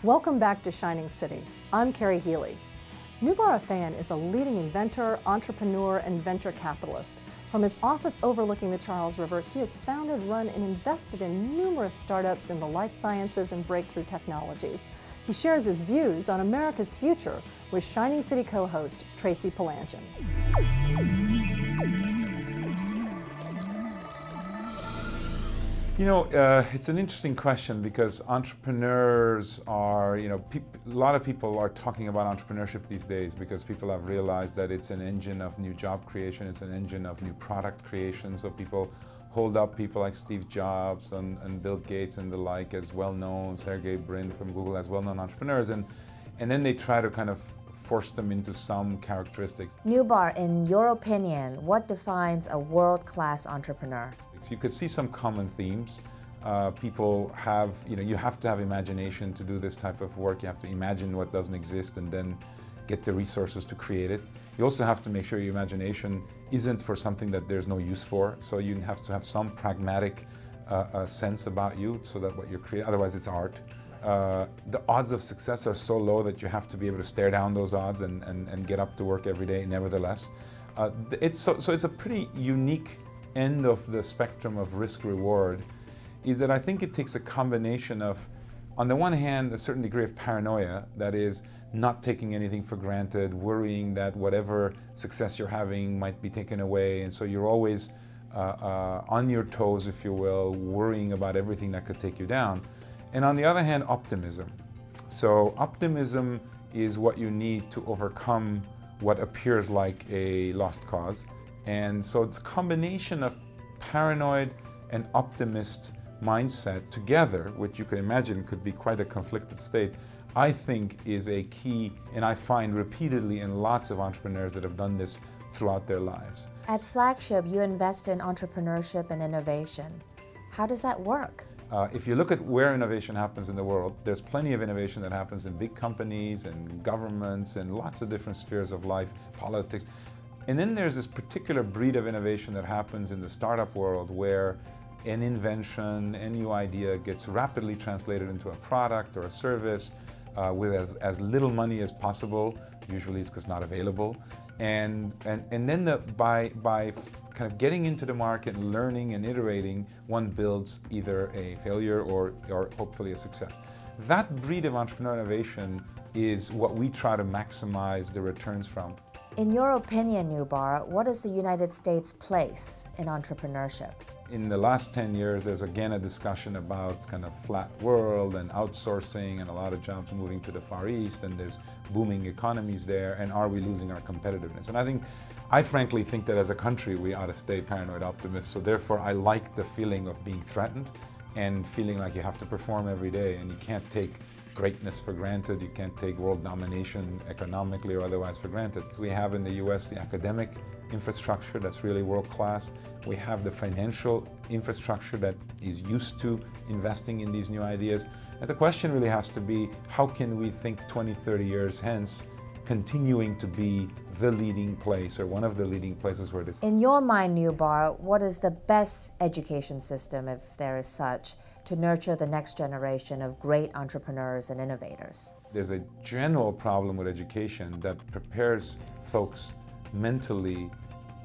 Welcome back to Shining City. I'm Carrie Healy. Nubar Afan is a leading inventor, entrepreneur, and venture capitalist. From his office overlooking the Charles River, he has founded, run, and invested in numerous startups in the life sciences and breakthrough technologies. He shares his views on America's future with Shining City co-host Tracy Palanchin. You know, it's an interesting question because entrepreneurs are, a lot of people are talking about entrepreneurship these days because people have realized that it's an engine of new job creation, it's an engine of new product creation. So people hold up people like Steve Jobs and Bill Gates and the like as well-known, Sergey Brin from Google as well-known entrepreneurs, and then they try to kind of force them into some characteristics. Nubar, in your opinion, what defines a world-class entrepreneur? You could see some common themes. People have, you have to have imagination to do this type of work. You have to imagine what doesn't exist and then get the resources to create it. You also have to make sure your imagination isn't for something that there's no use for. So you have to have some pragmatic sense about you so that what you're creating, otherwise it's art. The odds of success are so low that you have to be able to stare down those odds and get up to work every day nevertheless. So it's a pretty unique end of the spectrum of risk-reward, is that I think it takes a combination of, on the one hand, a certain degree of paranoia, that is not taking anything for granted, worrying that whatever success you're having might be taken away, and so you're always on your toes, if you will, worrying about everything that could take you down. And on the other hand, optimism. So optimism is what you need to overcome what appears like a lost cause. And so it's a combination of paranoid and optimist mindset together, which you can imagine could be quite a conflicted state, I think is a key, and I find repeatedly in lots of entrepreneurs that have done this throughout their lives. At Flagship, you invest in entrepreneurship and innovation. How does that work? If you look at where innovation happens in the world, there's plenty of innovation that happens in big companies and governments and lots of different spheres of life, politics. And then there's this particular breed of innovation that happens in the startup world where an invention, a new idea gets rapidly translated into a product or a service with as little money as possible. Usually it's because not available. And then by kind of getting into the market and learning and iterating, one builds either a failure or hopefully a success. That breed of entrepreneurial innovation is what we try to maximize the returns from. In your opinion, Nubar, what is the United States' place in entrepreneurship? In the last 10 years, there's again a discussion about kind of flat world and outsourcing and a lot of jobs moving to the Far East, and there's booming economies there, and are we losing our competitiveness? And I frankly think that as a country we ought to stay paranoid optimists, so therefore I like the feeling of being threatened and feeling like you have to perform every day and you can't take greatness for granted, you can't take world domination economically or otherwise for granted. We have in the US the academic infrastructure that's really world-class. We have the financial infrastructure that is used to investing in these new ideas. And the question really has to be, how can we think 20, 30 years hence continuing to be the leading place or one of the leading places where it is? In your mind, Nubar, what is the best education system, if there is such, to nurture the next generation of great entrepreneurs and innovators? There's a general problem with education that prepares folks mentally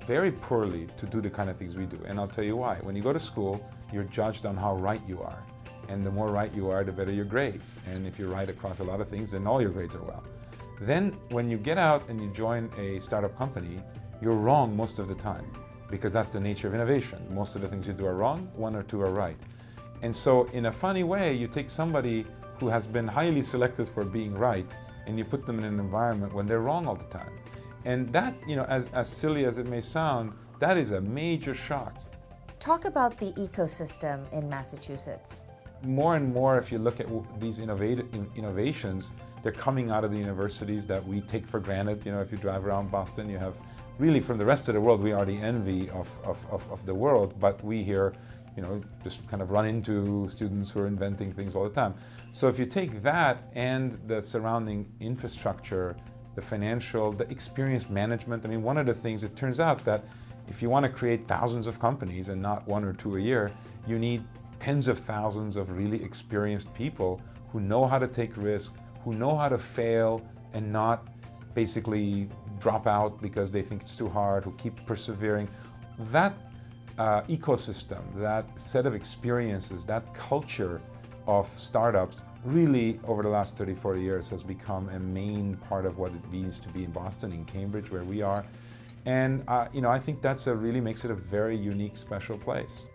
very poorly to do the kind of things we do. And I'll tell you why. When you go to school, you're judged on how right you are. And the more right you are, the better your grades. And if you're right across a lot of things, then all your grades are well. Then when you get out and you join a startup company, you're wrong most of the time, because that's the nature of innovation. Most of the things you do are wrong, one or two are right. And so in a funny way, you take somebody who has been highly selected for being right and you put them in an environment when they're wrong all the time. And that, as silly as it may sound, that is a major shock. Talk about the ecosystem in Massachusetts. More and more, if you look at these innovations, they're coming out of the universities that we take for granted. If you drive around Boston, you have really, from the rest of the world, we are the envy of the world, but we here just kind of run into students who are inventing things all the time. So if you take that and the surrounding infrastructure, the financial, the experience management, one of the things, it turns out that if you want to create thousands of companies and not one or two a year, you need tens of thousands of really experienced people who know how to take risk, who know how to fail and not basically drop out because they think it's too hard, who keep persevering. That ecosystem, that set of experiences, that culture of startups really over the last 30, 40 years has become a main part of what it means to be in Boston, in Cambridge, where we are. And I think that's really makes it a very unique, special place.